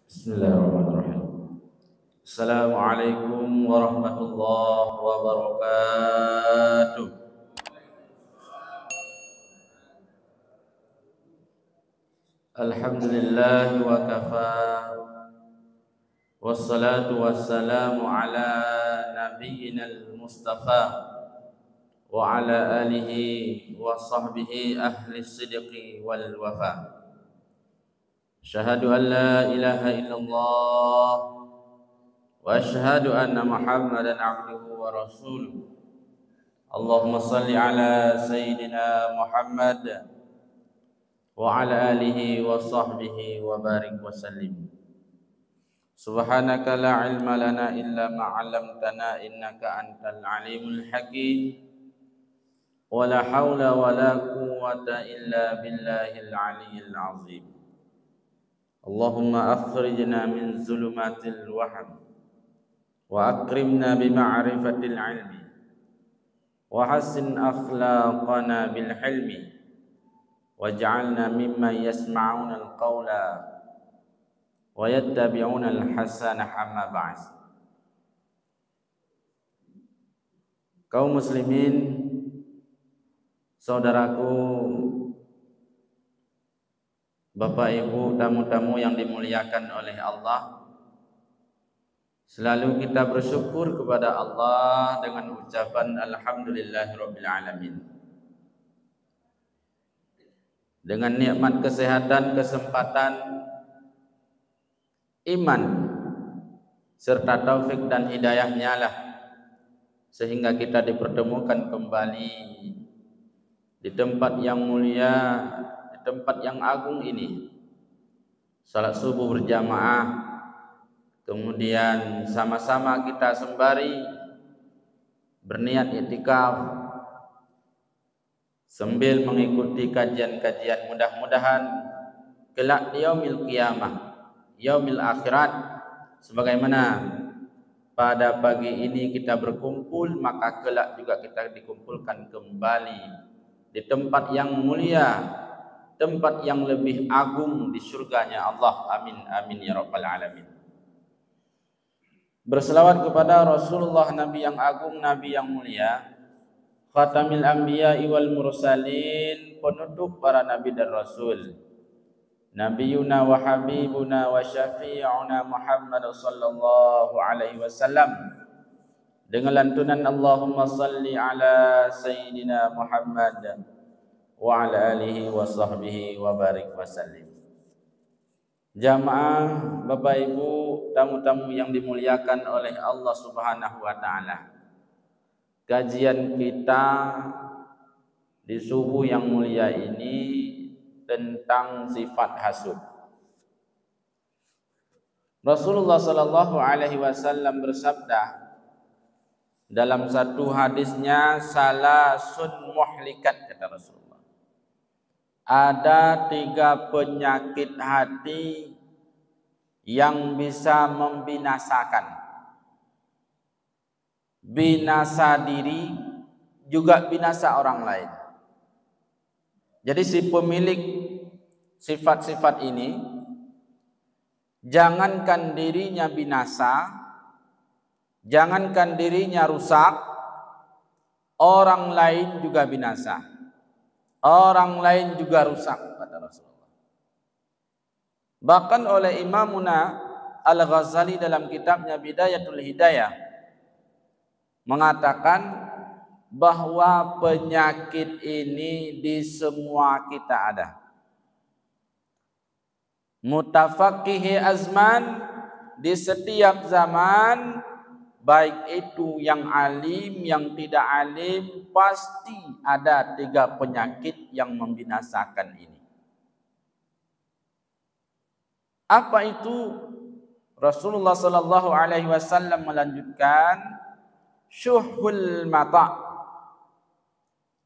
Bismillahirrahmanirrahim. Assalamualaikum warahmatullahi wabarakatuh. Alhamdulillah wa kafa. Wassalatu wassalamu ala nabiyyina al-mustafa wa ala alihi wa sahbihi ahli sidqi wal wafa. Syahadu an la ilaha illallah wa asyhadu anna Muhammadan abduhu wa rasuluh. Allahumma salli ala sayyidina Muhammad wa ala alihi wa sahbihi wa barik wa sallim. Subhanaka la ilma lana illa ma 'allamtana innaka antal alimul hakim. Wa la haula wa la quwwata illa billahil aliyyil azim. Allahumma akhrijna min zulumatil wahm wa akrimna bi ma'rifatil ilmi wa hassin akhlaqana bil hilmi waj'alna mimman yasma'una al-qawla wa yattabi'una al-hasana amma ba'd. Kaum muslimin, saudaraku, Bapak Ibu, tamu-tamu yang dimuliakan oleh Allah, selalu kita bersyukur kepada Allah dengan ucapan alhamdulillahirabbil alamin. Dengan nikmat kesehatan, kesempatan, iman serta taufik dan hidayahnya lah sehingga kita dipertemukan kembali di tempat yang mulia, di tempat yang agung ini. Salat subuh berjamaah, kemudian sama-sama kita sembari berniat i'tikaf sambil mengikuti kajian-kajian. Mudah-mudahan kelak di yaumil qiyamah, yaumil akhirat, sebagaimana pada pagi ini kita berkumpul, maka kelak juga kita dikumpulkan kembali di tempat yang mulia, tempat yang lebih agung di surganya Allah. Amin amin ya rabbal alamin. Berselawat kepada Rasulullah, Nabi yang agung, Nabi yang mulia, Khatamil Anbiya wal Mursalin, penutup para Nabi dan Rasul, Nabiyuna wa Habibuna wa Syafi'una Muhammad sallallahu alaihi wasallam, dengan lantunan Allahumma salli ala Sayyidina Muhammad wa ala alihi wa sahbihi wa barik wa sallim. Jamaah, Bapak Ibu, tamu-tamu yang dimuliakan oleh Allah Subhanahu wa taala, kajian kita di subuh yang mulia ini tentang sifat hasud. Rasulullah sallallahu alaihi wasallam bersabda dalam satu hadisnya, salasun muhlikat, kata Rasulullah. Ada 3 penyakit hati yang bisa membinasakan. Binasa diri, juga binasa orang lain. Jadi si pemilik sifat-sifat ini, jangankan dirinya binasa, jangankan dirinya rusak, orang lain juga binasa, orang lain juga rusak, kata Rasulullah. Bahkan oleh Imamuna Al-Ghazali dalam kitabnya Bidayatul Hidayah mengatakan bahwa penyakit ini di semua kita ada. Mutafaqihi azman, di setiap zaman, baik itu yang alim, yang tidak alim, pasti ada 3 penyakit yang membinasakan ini. Apa itu? Rasulullah sallallahu alaihi wasallam melanjutkan, syuhul mata.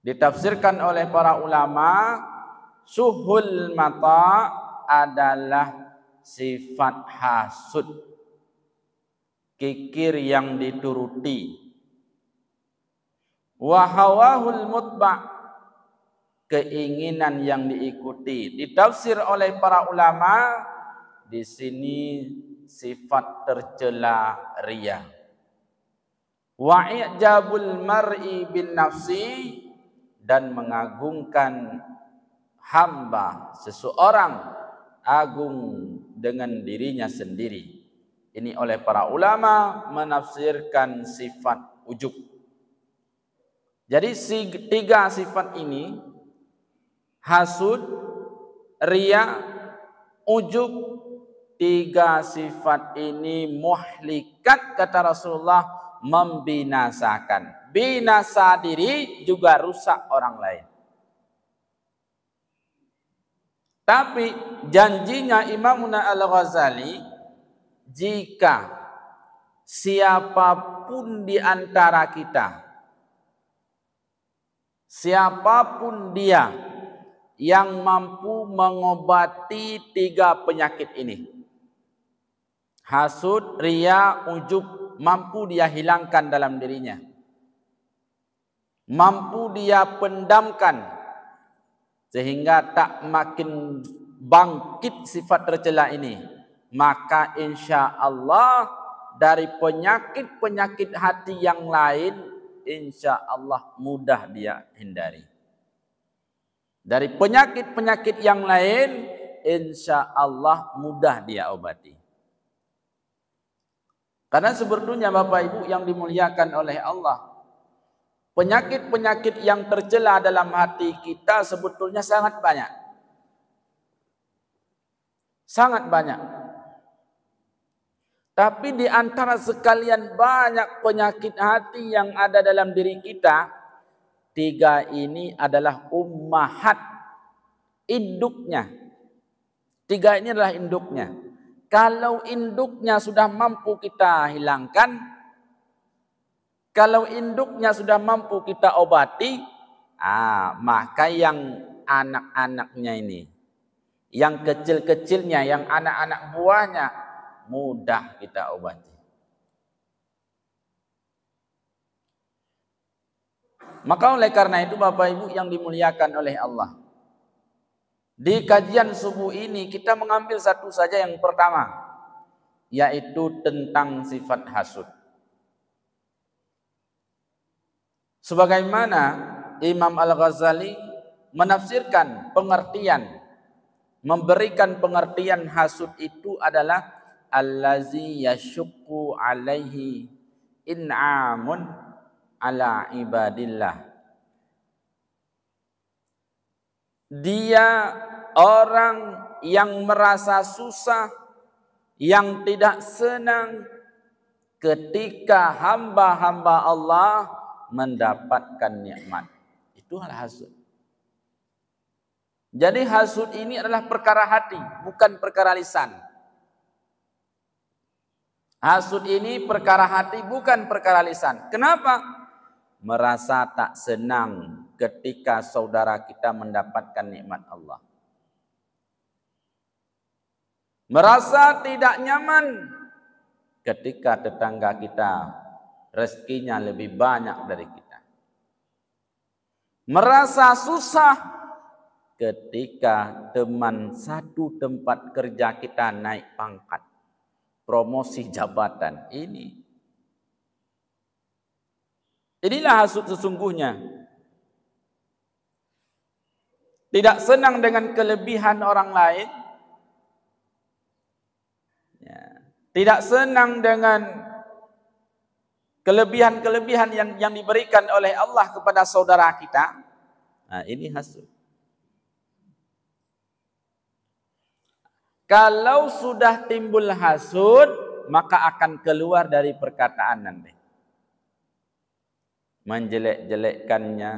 Ditafsirkan oleh para ulama, syuhul mata adalah sifat hasud, kikir yang dituruti. Wa hawahul mutba, keinginan yang diikuti. Ditafsir oleh para ulama di sini sifat tercela riya. Wa i'jabul mar'i bin nafsi, dan mengagungkan hamba seseorang agung dengan dirinya sendiri. Ini oleh para ulama menafsirkan sifat ujub. Jadi tiga sifat ini, hasud, riya, ujub, tiga sifat ini muhlikat, kata Rasulullah, membinasakan. Binasa diri juga rusak orang lain. Tapi janjinya Imamuna Al-Ghazali, jika siapapun di antara kita, siapapun dia yang mampu mengobati tiga penyakit ini, hasud, riya, ujub, mampu dia hilangkan dalam dirinya, mampu dia pendamkan sehingga tak makin bangkit sifat tercela ini, maka insya Allah dari penyakit-penyakit hati yang lain, insya Allah mudah dia hindari. Dari penyakit-penyakit yang lain, insya Allah mudah dia obati. Karena sebetulnya Bapak Ibu yang dimuliakan oleh Allah, penyakit-penyakit yang tercela dalam hati kita sebetulnya sangat banyak. Sangat banyak. Tapi di antara sekalian banyak penyakit hati yang ada dalam diri kita, tiga ini adalah ummahat, induknya. Tiga ini adalah induknya. Kalau induknya sudah mampu kita hilangkan, kalau induknya sudah mampu kita obati, maka yang anak-anaknya ini, yang kecil-kecilnya, yang anak-anak buahnya, mudah kita obati. Maka oleh karena itu Bapak Ibu yang dimuliakan oleh Allah, di kajian subuh ini kita mengambil satu saja yang pertama, yaitu tentang sifat hasud. Sebagaimana Imam Al-Ghazali menafsirkan pengertian, memberikan pengertian hasud itu adalah allazi yashukku alaihi in'amun ala ibadillah. Dia orang yang merasa susah, yang tidak senang ketika hamba-hamba Allah mendapatkan nikmat. Itu adalah hasud. Jadi hasud ini adalah perkara hati, bukan perkara lisan. Hasud ini perkara hati, bukan perkara lisan. Kenapa? Merasa tak senang ketika saudara kita mendapatkan nikmat Allah. Merasa tidak nyaman ketika tetangga kita rezekinya lebih banyak dari kita. Merasa susah ketika teman satu tempat kerja kita naik pangkat, promosi jabatan. Inilah hasud sesungguhnya. Tidak senang dengan kelebihan orang lain, tidak senang dengan kelebihan-kelebihan yang diberikan oleh Allah kepada saudara kita. Ini hasud. Kalau sudah timbul hasud, maka akan keluar dari perkataan nanti. Menjelek-jelekkannya,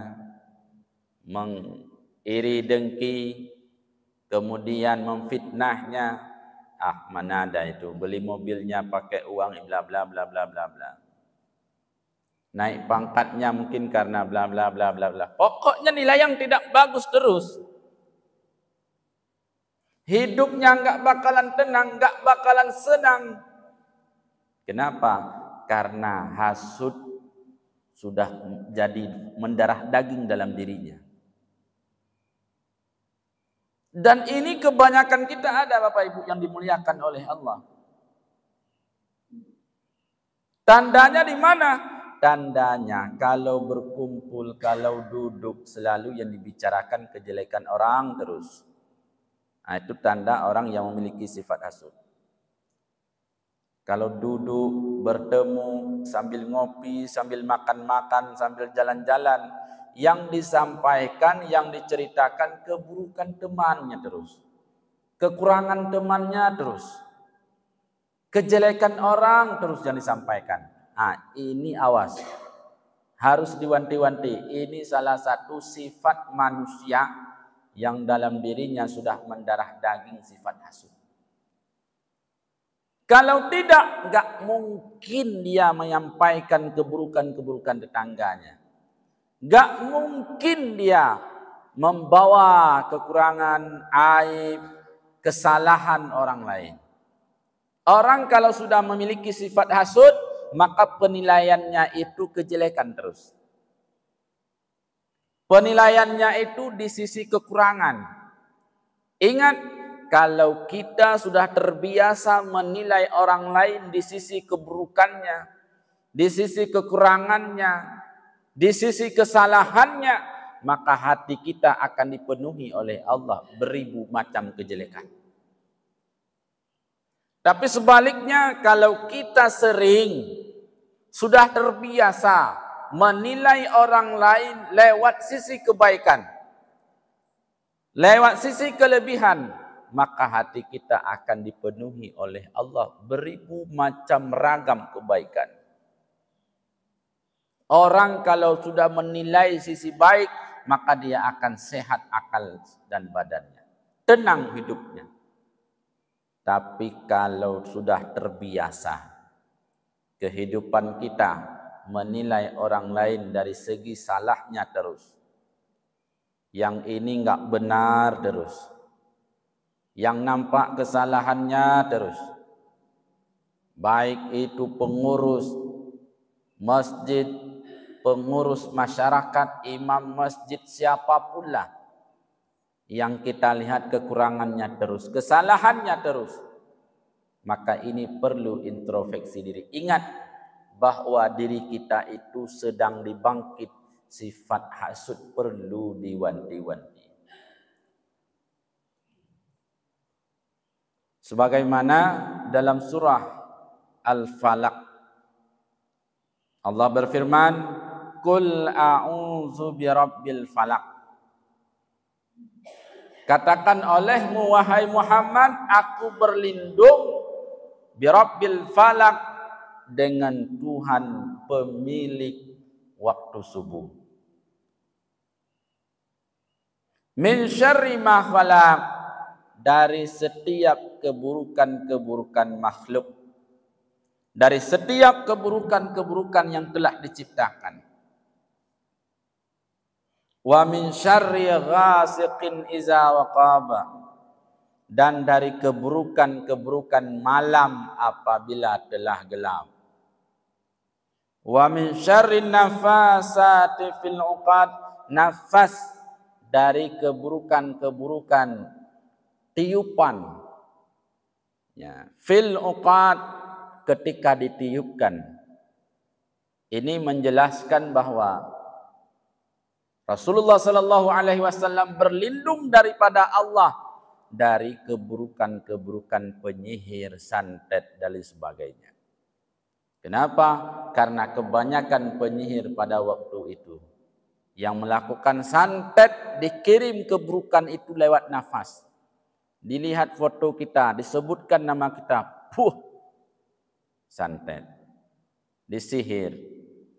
mengiri dengki, kemudian memfitnahnya. Mana ada itu, beli mobilnya pakai uang bla bla bla bla bla bla. Naik pangkatnya mungkin karena bla bla bla bla bla. Pokoknya nilai yang tidak bagus terus. Hidupnya enggak bakalan tenang, enggak bakalan senang. Kenapa? Karena hasud sudah jadi mendarah daging dalam dirinya. Dan ini kebanyakan kita ada, Bapak Ibu yang dimuliakan oleh Allah. Tandanya di mana? Tandanya kalau berkumpul, kalau duduk, selalu yang dibicarakan kejelekan orang terus. Nah, itu tanda orang yang memiliki sifat hasud. Kalau duduk, bertemu, sambil ngopi, sambil makan-makan, sambil jalan-jalan, yang disampaikan, yang diceritakan keburukan temannya terus. Kekurangan temannya terus. Kejelekan orang terus yang disampaikan. Nah, ini awas. Harus diwanti-wanti. Ini salah satu sifat manusia yang dalam dirinya sudah mendarah daging sifat hasud. Kalau tidak, enggak mungkin dia menyampaikan keburukan-keburukan tetangganya. Enggak mungkin dia membawa kekurangan, aib, kesalahan orang lain. Orang kalau sudah memiliki sifat hasud, maka penilaiannya itu kejelekan terus. Penilaiannya itu di sisi kekurangan. Ingat, kalau kita sudah terbiasa menilai orang lain di sisi keburukannya, di sisi kekurangannya, di sisi kesalahannya, maka hati kita akan dipenuhi oleh Allah beribu macam kejelekan. Tapi sebaliknya, kalau kita sering sudah terbiasa menilai orang lain lewat sisi kebaikan, lewat sisi kelebihan, maka hati kita akan dipenuhi oleh Allah beribu macam ragam kebaikan. Orang kalau sudah menilai sisi baik, maka dia akan sehat akal dan badannya, tenang hidupnya. Tapi kalau sudah terbiasa kehidupan kita menilai orang lain dari segi salahnya terus, yang ini enggak benar terus, yang nampak kesalahannya terus, baik itu pengurus masjid, pengurus masyarakat, imam masjid, siapapun lah, yang kita lihat kekurangannya terus, kesalahannya terus, maka ini perlu introspeksi diri. Ingat bahwa diri kita itu sedang dibangkit sifat hasud, perlu diwanti-wanti. Sebagaimana dalam surah Al-Falaq, Allah berfirman, "Qul a'udzu birabbil falaq." Katakan olehmu wahai Muhammad, aku berlindung birabbil falaq, dengan Tuhan pemilik waktu subuh. Min syarri ma khalaq, dari setiap keburukan-keburukan makhluk, dari setiap keburukan-keburukan yang telah diciptakan. Wa min syarri ghasiqin iza waqaba, dan dari keburukan-keburukan malam apabila telah gelap. Wa min syarri nafasati fil 'uqad, nafas dari keburukan-keburukan tiupan, ya, fil 'uqad, ketika ditiupkan. Ini menjelaskan bahwa Rasulullah sallallahu alaihi wasallam berlindung daripada Allah dari keburukan-keburukan penyihir, santet dan sebagainya. Kenapa? Karena kebanyakan penyihir pada waktu itu yang melakukan santet, dikirim keburukan itu lewat nafas. Dilihat foto kita, disebutkan nama kita, santet, disihir,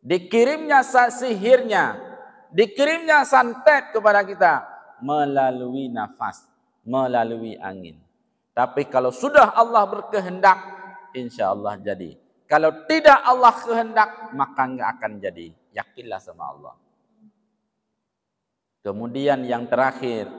dikirimnya sihirnya, dikirimnya santet kepada kita melalui nafas, melalui angin. Tapi kalau sudah Allah berkehendak, insya Allah jadi. Kalau tidak Allah kehendak, maka enggak akan jadi. Yakinlah sama Allah. Kemudian yang terakhir,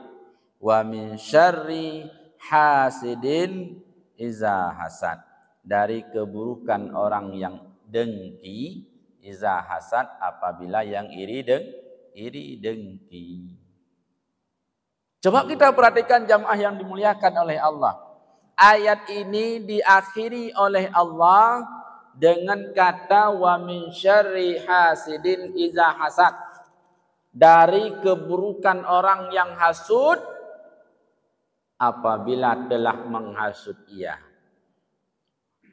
wa min syarri hasidin iza hasad, dari keburukan orang yang dengki, iza hasad, apabila yang iri dengki. Coba kita perhatikan jamaah yang dimuliakan oleh Allah. Ayat ini diakhiri oleh Allah dengan kata wa min syarri hasidin iza hasad. Dari keburukan orang yang hasud apabila telah menghasut ia.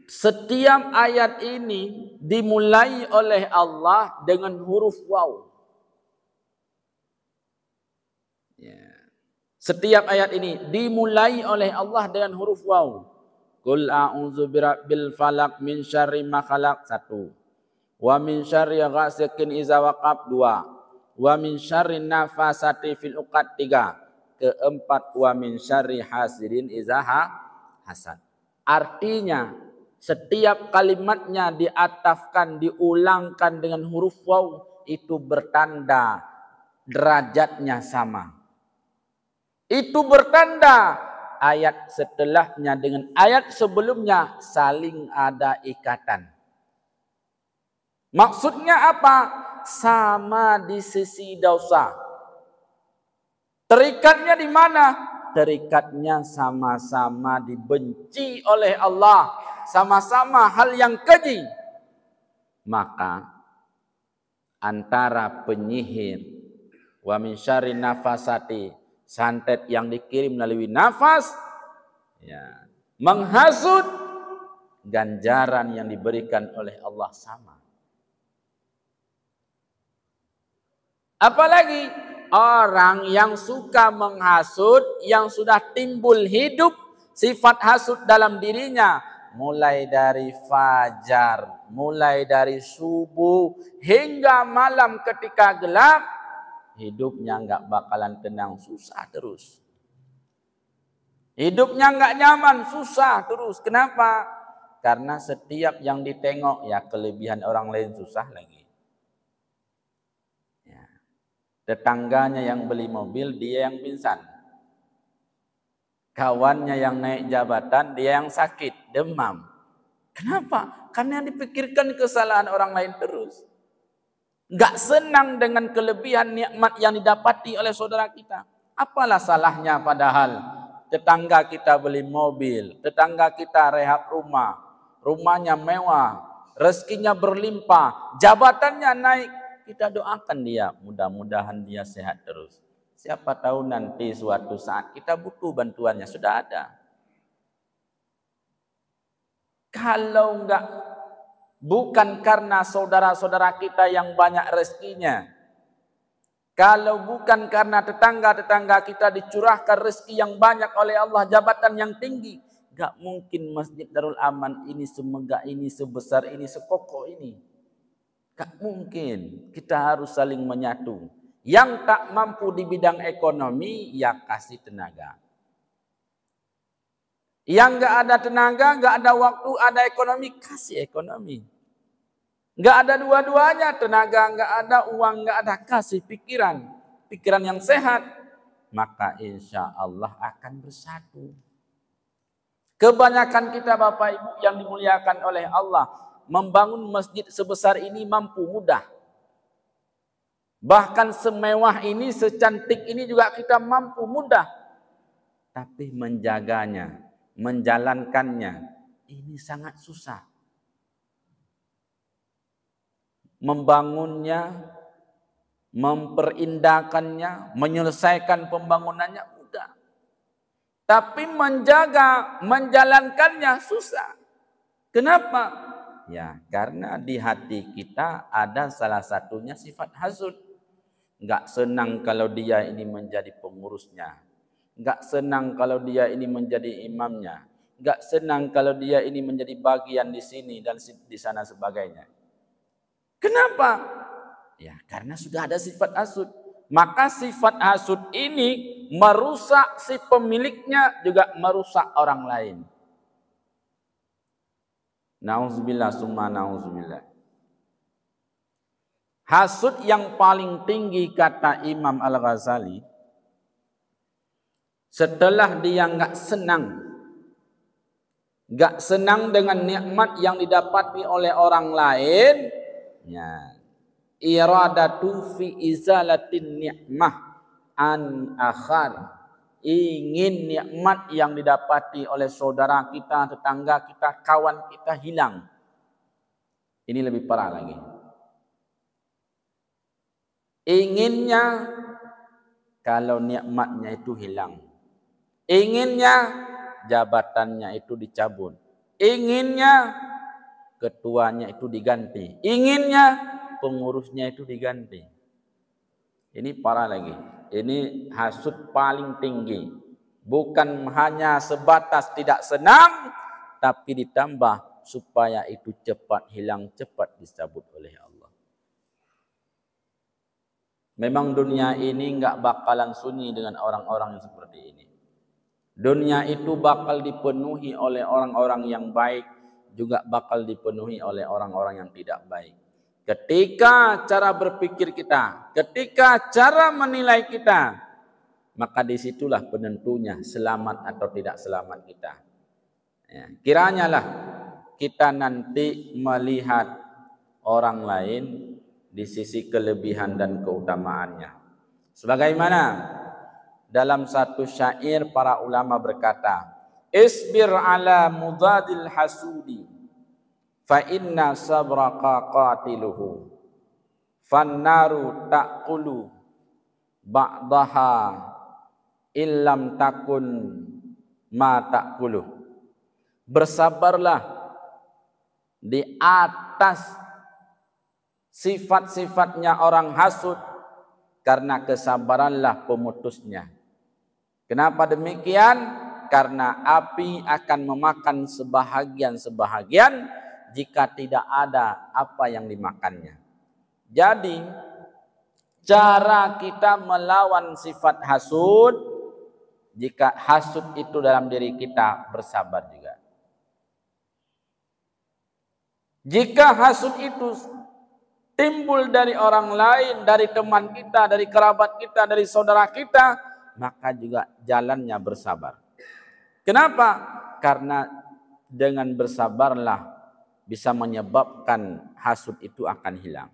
Setiap ayat ini dimulai oleh Allah dengan huruf waw. Setiap ayat ini dimulai oleh Allah dengan huruf waw. Qul a'udzu birabbil falaq min syarri ma khalaq 1. Wa min syarri ghasiqin idza waqab 2. Wa min syarri nafasati fil 'uqad 3. Keempat wa min syarri hasidin idza hasad. Artinya setiap kalimatnya diatafkan, diulangkan dengan huruf waw, itu bertanda derajatnya sama. Itu bertanda ayat setelahnya dengan ayat sebelumnya saling ada ikatan. Maksudnya apa? Sama di sisi dosa. Terikatnya di mana? Terikatnya sama-sama dibenci oleh Allah. Sama-sama hal yang keji. Maka antara penyihir wa min syarri nafasati, santet yang dikirim melalui nafas, ya, menghasut, ganjaran yang diberikan oleh Allah sama. Apalagi orang yang suka menghasut, yang sudah timbul hidup sifat hasut dalam dirinya, mulai dari fajar, mulai dari subuh hingga malam ketika gelap, hidupnya enggak bakalan tenang, susah terus. Hidupnya enggak nyaman, susah terus. Kenapa? Karena setiap yang ditengok ya kelebihan orang lain susah lagi. Ya. Tetangganya yang beli mobil, dia yang pingsan. Kawannya yang naik jabatan, dia yang sakit, demam. Kenapa? Karena yang dipikirkan kesalahan orang lain terus. Enggak senang dengan kelebihan nikmat yang didapati oleh saudara kita. Apalah salahnya padahal tetangga kita beli mobil, tetangga kita rehab rumah, rumahnya mewah, rezekinya berlimpah, jabatannya naik. Kita doakan dia, mudah-mudahan dia sehat terus. Siapa tahu nanti suatu saat kita butuh bantuannya, sudah ada. Kalau enggak, bukan karena saudara-saudara kita yang banyak rezekinya, kalau bukan karena tetangga-tetangga kita dicurahkan rezeki yang banyak oleh Allah, jabatan yang tinggi, enggak mungkin Masjid Darul Aman ini semegah ini, sebesar ini, sekokoh ini. Enggak mungkin. Kita harus saling menyatu. Yang tak mampu di bidang ekonomi, ya kasih tenaga. Yang enggak ada tenaga, enggak ada waktu, ada ekonomi, kasih ekonomi. Enggak ada dua-duanya, tenaga enggak ada, uang enggak ada, kasih pikiran. Pikiran yang sehat, maka insya Allah akan bersatu. Kebanyakan kita Bapak Ibu yang dimuliakan oleh Allah, membangun masjid sebesar ini mampu, mudah. Bahkan semewah ini, secantik ini juga kita mampu, mudah. Tapi menjaganya, menjalankannya, ini sangat susah. Membangunnya, memperindahkannya, menyelesaikan pembangunannya mudah. Tapi menjaga, menjalankannya susah. Kenapa? Ya, karena di hati kita ada salah satunya sifat hasud. Enggak senang kalau dia ini menjadi pengurusnya. Enggak senang kalau dia ini menjadi imamnya. Enggak senang kalau dia ini menjadi bagian di sini dan di sana sebagainya. Kenapa? Ya, karena sudah ada sifat hasud. Maka sifat hasud ini merusak si pemiliknya, juga merusak orang lain. Nauzubillah summa nauzubillah. Hasud yang paling tinggi kata Imam Al-Ghazali, setelah dia enggak senang dengan nikmat yang didapati oleh orang lain, ya, iradatu fi izalatin ni'mah an akhar, ingin nikmat yang didapati oleh saudara kita, tetangga kita, kawan kita hilang. Ini lebih parah lagi. Inginnya kalau nikmatnya itu hilang. Inginnya jabatannya itu dicabut. Inginnya ketuanya itu diganti. Inginnya pengurusnya itu diganti. Ini parah lagi. Ini hasud paling tinggi. Bukan hanya sebatas tidak senang, tapi ditambah supaya itu cepat hilang, cepat dicabut oleh Allah. Memang dunia ini enggak bakalan sunyi dengan orang-orang yang seperti ini. Dunia itu bakal dipenuhi oleh orang-orang yang baik, juga bakal dipenuhi oleh orang-orang yang tidak baik. Ketika cara berpikir kita, ketika cara menilai kita, maka disitulah penentunya selamat atau tidak selamat kita. Ya, kiranya lah kita nanti melihat orang lain di sisi kelebihan dan keutamaannya. Sebagaimana dalam satu syair para ulama berkata, "Isbir ala mudadil hasudi, fa inna sabraka qatiluhu, fannaru ta'kulu ba'daha illam takun ma ta'kulu." Bersabarlah di atas sifat-sifatnya orang hasud, karena kesabaranlah pemutusnya. Kenapa demikian? Karena api akan memakan sebahagian jika tidak ada apa yang dimakannya. Jadi cara kita melawan sifat hasud, jika hasud itu dalam diri kita, bersabar juga. Jika hasud itu timbul dari orang lain, dari teman kita, dari kerabat kita, dari saudara kita, maka juga jalannya bersabar. Kenapa? Karena dengan bersabarlah bisa menyebabkan hasud itu akan hilang.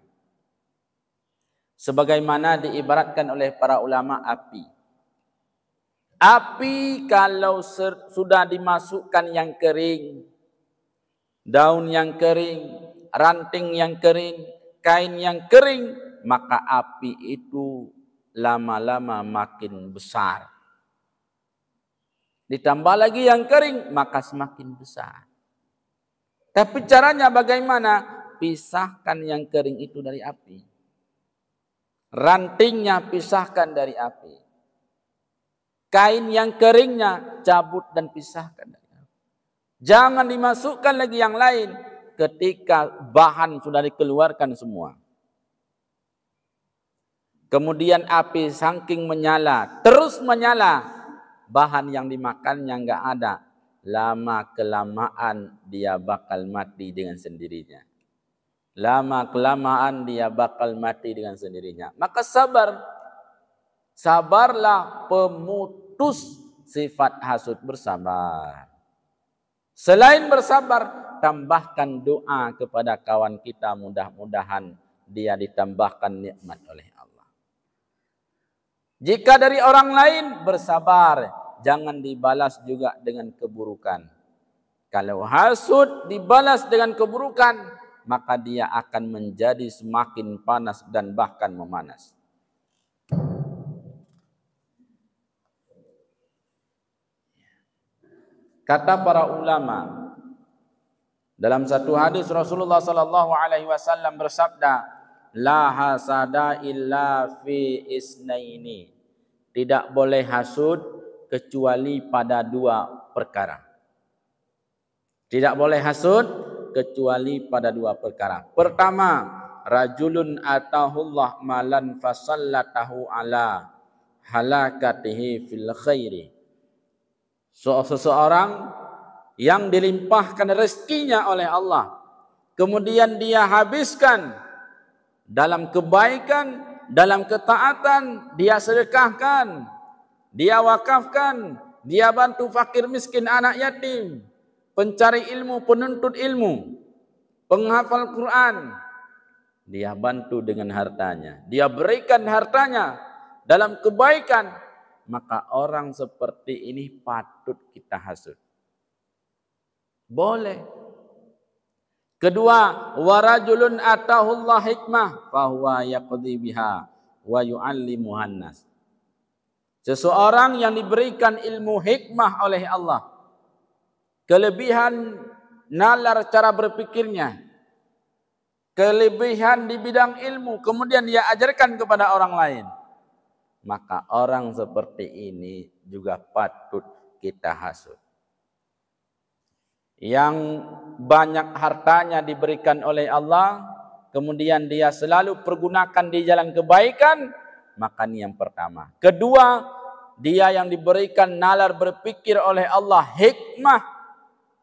Sebagaimana diibaratkan oleh para ulama api. Api kalau sudah dimasukkan yang kering, daun yang kering, ranting yang kering, kain yang kering, maka api itu lama-lama makin besar. Ditambah lagi yang kering, maka semakin besar. Tapi caranya bagaimana? Pisahkan yang kering itu dari api. Rantingnya pisahkan dari api. Kain yang keringnya cabut dan pisahkan dari api. Jangan dimasukkan lagi yang lain ketika bahan sudah dikeluarkan semua. Kemudian api saking menyala, terus menyala. Bahan yang dimakannya enggak ada. Lama kelamaan dia bakal mati dengan sendirinya. Lama kelamaan dia bakal mati dengan sendirinya. Maka sabar. Sabarlah pemutus sifat hasud, bersabar. Selain bersabar, tambahkan doa kepada kawan kita, mudah-mudahan dia ditambahkan nikmat oleh Allah. Jika dari orang lain, bersabar. Jangan dibalas juga dengan keburukan. Kalau hasud dibalas dengan keburukan, maka dia akan menjadi semakin panas dan bahkan memanas. Kata para ulama, dalam satu hadis Rasulullah sallallahu alaihi wasallam bersabda, "La hasada illa fi isnaini." Tidak boleh hasud kecuali pada dua perkara. Tidak boleh hasud kecuali pada dua perkara. Pertama, rajulun atahullah malan fasallatahu ala halakatihi fil khairi. Seseorang yang dilimpahkan rezekinya oleh Allah, kemudian dia habiskan dalam kebaikan, dalam ketaatan, dia sedekahkan, dia wakafkan, dia bantu fakir miskin, anak yatim, pencari ilmu, penuntut ilmu, penghafal Quran. Dia bantu dengan hartanya, dia berikan hartanya dalam kebaikan, maka orang seperti ini patut kita hasud. Boleh. Kedua, warajulun atahullah hikmah fahuwa yaqdi biha wa yu'allimuhan nas. Seseorang yang diberikan ilmu hikmah oleh Allah, kelebihan nalar cara berpikirnya, kelebihan di bidang ilmu, kemudian dia ajarkan kepada orang lain, maka orang seperti ini juga patut kita hasud. Yang banyak hartanya diberikan oleh Allah, kemudian dia selalu pergunakan di jalan kebaikan, maka ini yang pertama. Kedua, dia yang diberikan nalar berpikir oleh Allah, hikmah,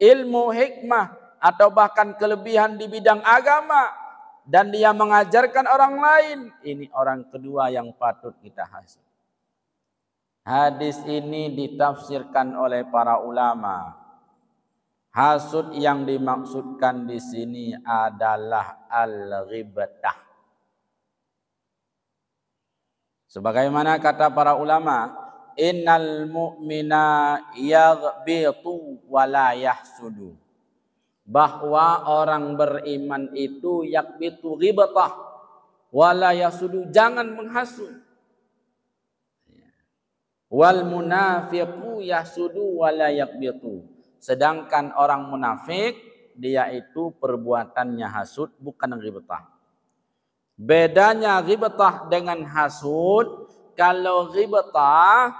ilmu hikmah, atau bahkan kelebihan di bidang agama, dan dia mengajarkan orang lain, ini orang kedua yang patut kita hasud. Hadis ini ditafsirkan oleh para ulama. Hasud yang dimaksudkan di sini adalah al-ghibtah. Sebagaimana kata para ulama, innal mu'mina yaghbitu wa la yahsudu. Bahwa orang beriman itu yaghbitu ghibtah wa la yahsudu, jangan menghasud. Wal munafiqu yahsudu wa la yaghbitu. Sedangkan orang munafik, dia itu perbuatannya hasud, bukan ghibtah. Bedanya ghibtah dengan hasud, kalau ghibtah,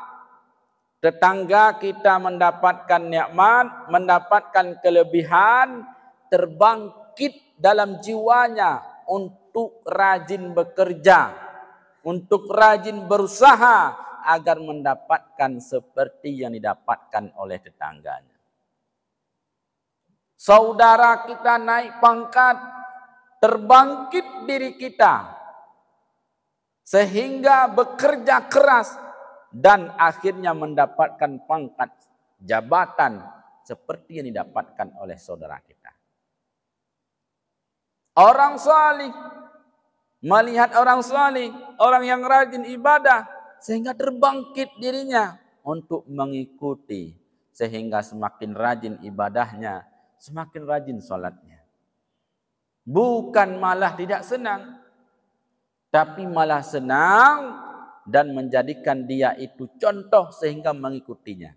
tetangga kita mendapatkan nikmat, mendapatkan kelebihan, terbangkit dalam jiwanya untuk rajin bekerja, untuk rajin berusaha agar mendapatkan seperti yang didapatkan oleh tetangganya. Saudara kita naik pangkat, terbangkit diri kita sehingga bekerja keras dan akhirnya mendapatkan pangkat jabatan seperti yang didapatkan oleh saudara kita. Orang salih melihat orang salih, orang yang rajin ibadah, sehingga terbangkit dirinya untuk mengikuti, sehingga semakin rajin ibadahnya, semakin rajin salatnya. Bukan malah tidak senang, tapi malah senang dan menjadikan dia itu contoh sehingga mengikutinya.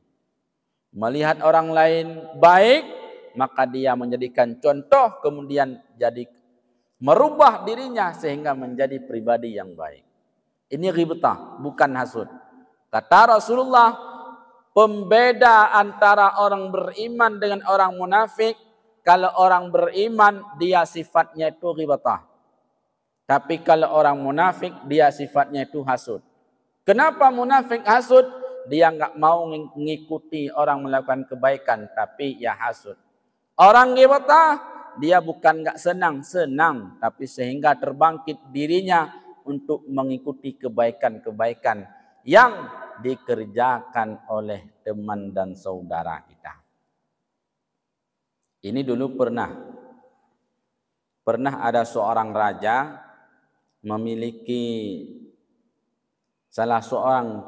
Melihat orang lain baik, maka dia menjadikan contoh, kemudian jadi merubah dirinya sehingga menjadi pribadi yang baik. Ini ghibtah, bukan hasud. Kata Rasulullah, pembeda antara orang beriman dengan orang munafik, kalau orang beriman, dia sifatnya itu ghibtah. Tapi kalau orang munafik, dia sifatnya itu hasud. Kenapa munafik hasud? Dia enggak mau mengikuti orang melakukan kebaikan, tapi ya hasud. Orang ghibtah, dia bukan enggak senang, tapi sehingga terbangkit dirinya untuk mengikuti kebaikan-kebaikan yang dikerjakan oleh teman dan saudara kita. Ini dulu pernah ada seorang raja memiliki salah seorang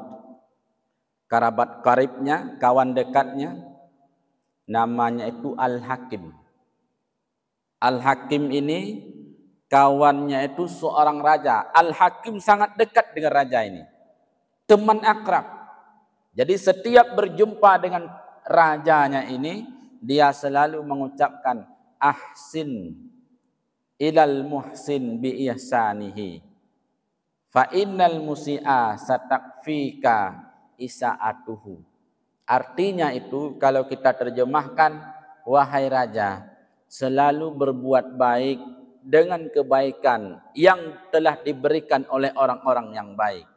kerabat karibnya, kawan dekatnya, namanya itu Al-Hakim. Al-Hakim ini kawannya itu seorang raja. Al-Hakim sangat dekat dengan raja ini, teman akrab. Jadi setiap berjumpa dengan rajanya ini, dia selalu mengucapkan ahsin ilal muhsin bi ihsanihi fa innal musi'a satakfika isaatuhu. Artinya itu kalau kita terjemahkan, wahai raja, selalu berbuat baik dengan kebaikan yang telah diberikan oleh orang-orang yang baik.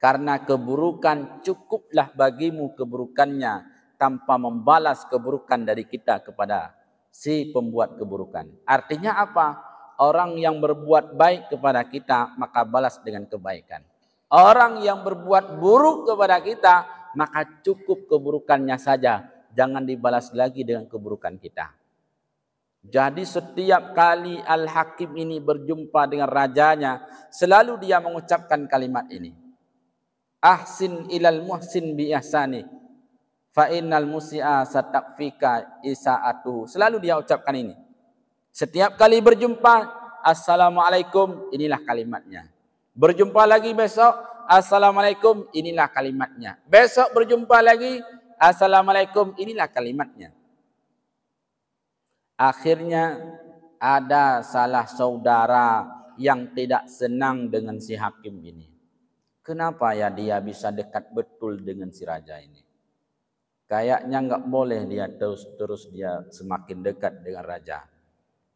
Karena keburukan cukuplah bagimu keburukannya, tanpa membalas keburukan dari kita kepada si pembuat keburukan. Artinya apa? Orang yang berbuat baik kepada kita, maka balas dengan kebaikan. Orang yang berbuat buruk kepada kita, maka cukup keburukannya saja. Jangan dibalas lagi dengan keburukan kita. Jadi setiap kali Al-Hakim ini berjumpa dengan rajanya, selalu dia mengucapkan kalimat ini. ahsin ilal muhsin bi ihsani fa innal musi'a satakfika isaatuhu. Selalu dia ucapkan ini. Setiap kali berjumpa, assalamualaikum, inilah kalimatnya. Berjumpa lagi besok, assalamualaikum, inilah kalimatnya. Besok berjumpa lagi, assalamualaikum, inilah kalimatnya. Akhirnya ada salah saudara yang tidak senang dengan si hakim ini. Kenapa ya dia bisa dekat betul dengan si raja ini? Kayaknya enggak boleh dia terus dia semakin dekat dengan raja.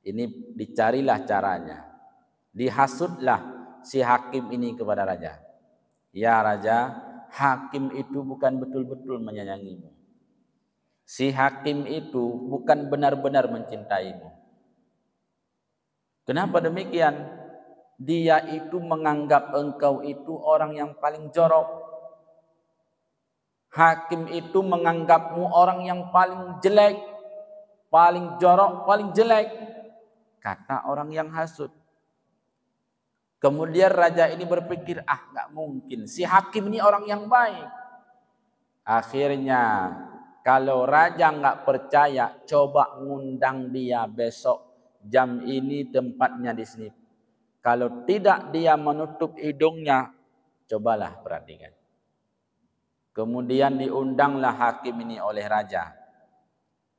Ini dicarilah caranya. Dihasutlah si hakim ini kepada raja. Ya raja, hakim itu bukan betul-betul menyayangimu. Si hakim itu bukan benar-benar mencintaimu. Kenapa demikian? Dia itu menganggap engkau itu orang yang paling jorok. Hakim itu menganggapmu orang yang paling jelek, paling jorok, paling jelek, kata orang yang hasut. Kemudian raja ini berpikir, enggak mungkin, si hakim ini orang yang baik. Akhirnya kalau raja enggak percaya, coba ngundang dia besok jam ini, tempatnya di sini. Kalau tidak dia menutup hidungnya, cobalah perhatikan. Kemudian diundanglah hakim ini oleh raja.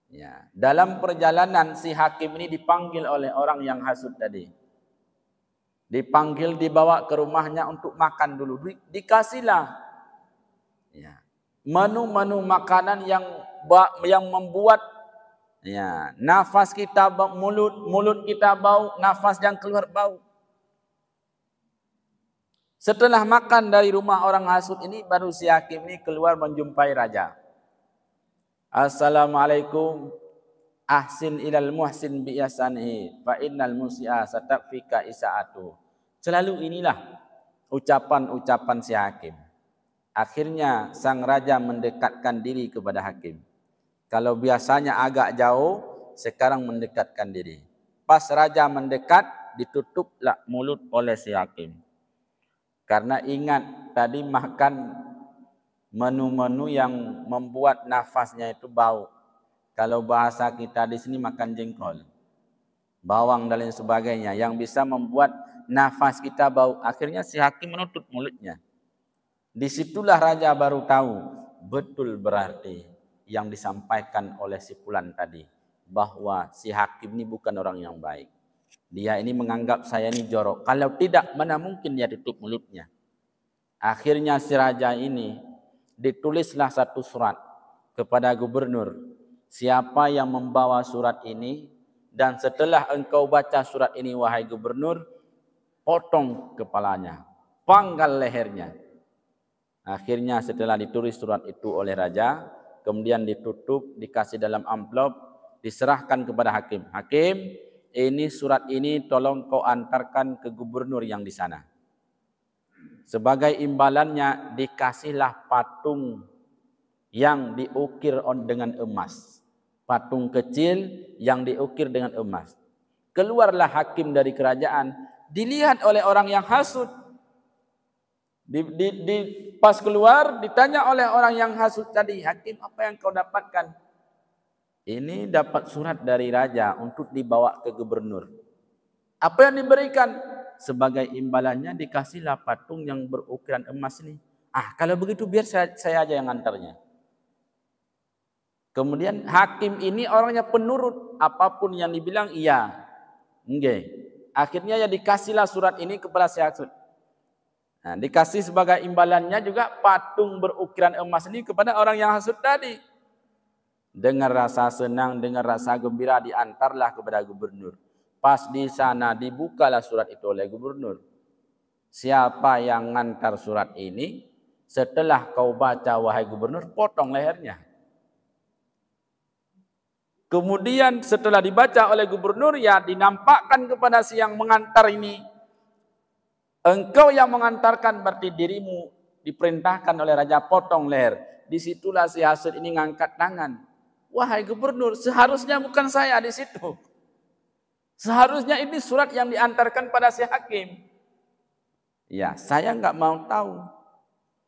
Ya, dalam perjalanan si hakim ini dipanggil oleh orang yang hasut tadi. Dipanggil, dibawa ke rumahnya untuk makan dulu. Dikasihlah ya, menu-menu makanan yang membuat ya, nafas kita mulut kita bau, nafas yang keluar bau. Setelah makan dari rumah orang hasut ini, baru si hakim ini keluar menjumpai raja. Assalamualaikum, ahsin ilal muhsin bi ihsanihi fa innal musi'a satakfika isaatu. Selalu inilah ucapan-ucapan si hakim. Akhirnya sang raja mendekatkan diri kepada hakim. Kalau biasanya agak jauh, sekarang mendekatkan diri. Pas raja mendekat, ditutuplah mulut oleh si hakim. Karena ingat tadi makan menu-menu yang membuat nafasnya itu bau. Kalau bahasa kita di sini makan jengkol, bawang dan lain sebagainya yang bisa membuat nafas kita bau. Akhirnya si hakim menutup mulutnya. Disitulah raja baru tahu betul berarti yang disampaikan oleh si fulan tadi, bahwa si hakim ini bukan orang yang baik. Dia ini menganggap saya ini jorok. Kalau tidak, mana mungkin dia tutup mulutnya. Akhirnya si raja ini ditulislah satu surat kepada gubernur. Siapa yang membawa surat ini, dan setelah engkau baca surat ini wahai gubernur, potong kepalanya, panggal lehernya. Akhirnya setelah ditulis surat itu oleh raja, kemudian ditutup, dikasih dalam amplop, diserahkan kepada hakim. Hakim, ini surat ini tolong kau antarkan ke gubernur yang di sana. Sebagai imbalannya dikasihlah patung yang diukir dengan emas. Patung kecil yang diukir dengan emas. Keluarlah hakim dari kerajaan, dilihat oleh orang yang hasut. Pas keluar ditanya oleh orang yang hasut tadi, hakim apa yang kau dapatkan? Ini dapat surat dari raja untuk dibawa ke gubernur. Apa yang diberikan? Sebagai imbalannya dikasihlah patung yang berukuran emas ini. Kalau begitu biar saya aja yang antarnya. Kemudian hakim ini orangnya penurut, apapun yang dibilang iya. Nggih. Akhirnya ya dikasihlah surat ini kepada si hasut. Nah, dikasih sebagai imbalannya juga patung berukuran emas ini kepada orang yang hasut tadi. Dengan rasa senang, dengan rasa gembira diantarlah kepada gubernur. Pas di sana dibukalah surat itu oleh gubernur. Siapa yang ngantar surat ini? Setelah kau baca wahai gubernur, potong lehernya. Kemudian setelah dibaca oleh gubernur, ya dinampakkan kepada si yang mengantar ini. Engkau yang mengantarkan berarti dirimu diperintahkan oleh raja potong leher. Disitulah si hasut ini ngangkat tangan. Wahai gubernur, seharusnya bukan saya di situ. Seharusnya ini surat yang diantarkan pada si hakim. Ya, saya enggak mau tahu.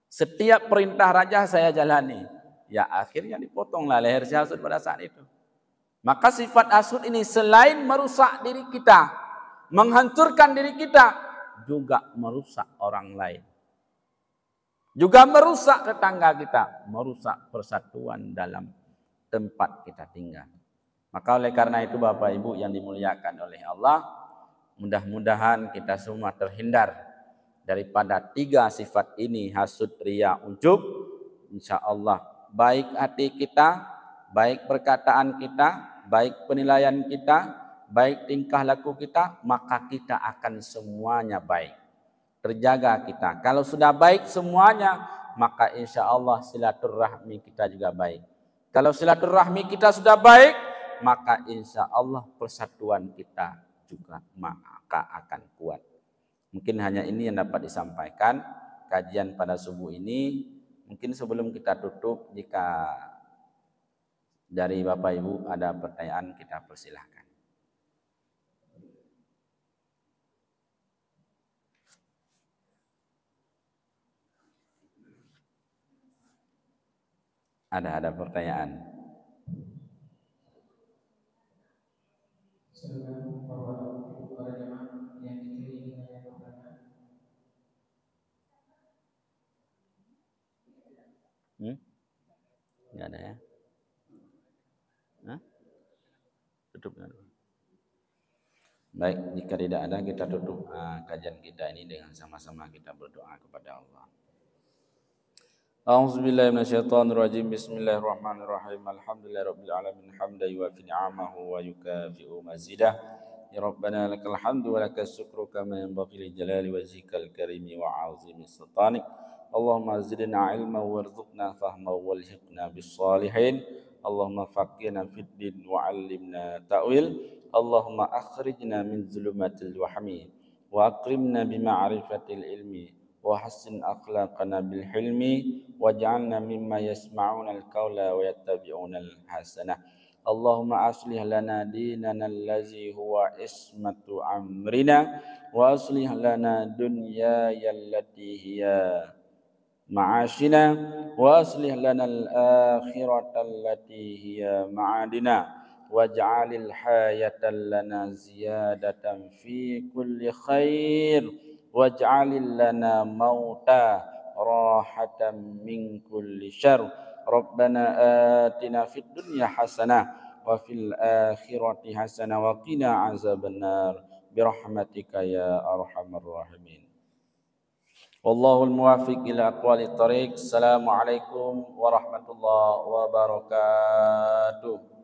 Setiap perintah raja saya jalani. Ya akhirnya dipotonglah leher si hasud pada saat itu. Maka sifat hasud ini selain merusak diri kita, menghancurkan diri kita, juga merusak orang lain. Juga merusak tetangga kita, merusak persatuan dalam tempat kita tinggal. Maka oleh karena itu Bapak Ibu yang dimuliakan oleh Allah, mudah-mudahan kita semua terhindar daripada 3 sifat ini, hasud, riya, ujub. Insya Allah baik hati kita, baik perkataan kita, baik penilaian kita, baik tingkah laku kita, maka kita akan semuanya baik. Terjaga kita. Kalau sudah baik semuanya, maka insya Allah silaturahmi kita juga baik. Kalau silaturahmi kita sudah baik, maka insya Allah persatuan kita juga maka akan kuat. Mungkin hanya ini yang dapat disampaikan kajian pada subuh ini. Mungkin sebelum kita tutup, jika dari Bapak Ibu ada pertanyaan, kita persilahkan. Ada pertanyaan. Enggak ada ya? Hah? Tutup dulu. Baik, jika tidak ada, kita tutup kajian kita ini dengan sama-sama kita berdoa kepada Allah. A'udzubillahi minasyaitonirrajim. Bismillahirrahmanirrahim. Alhamdulillahirabbil alamin hamdan yuwafi ni'amahu wa yukafi'u mazidah. Ya Rabbana lakal hamdu wa lakas syukru kama yanbaghi li jalali wajhikal karimi wa 'azimi sultanik. Allahumma zidna ilma warzuqna fahma walhiqna bis salihin. Allahumma faqihna fid din wa 'allimna ta'wil. Allahumma akhrijna min zulumatil wahmi wa akrimna bima'rifatil ilmi wa hassin akhlaqana bil hilmi waj'alna mimma yasma'una al-qawla wa yattabi'una al-hasanah. Allahumma aslih lana dinana allazi huwa ismatu amrina wa aslih lana dunyaya allati hiya ma'ashina wa aslih lana al-akhirata allati hiya ma'adina waj'alil hayata lana ziyadatan fi kulli khair waj'alil lana mauta rahatan min kulli syarr. Rabbana atina fid dunya hasanah wa fil akhirati hasanah wa qina azabannar birahmatika ya arhamar rahimin. Wallahul muwaffiq ila aqwalit thariq. Assalamualaikum warahmatullahi wabarakatuh.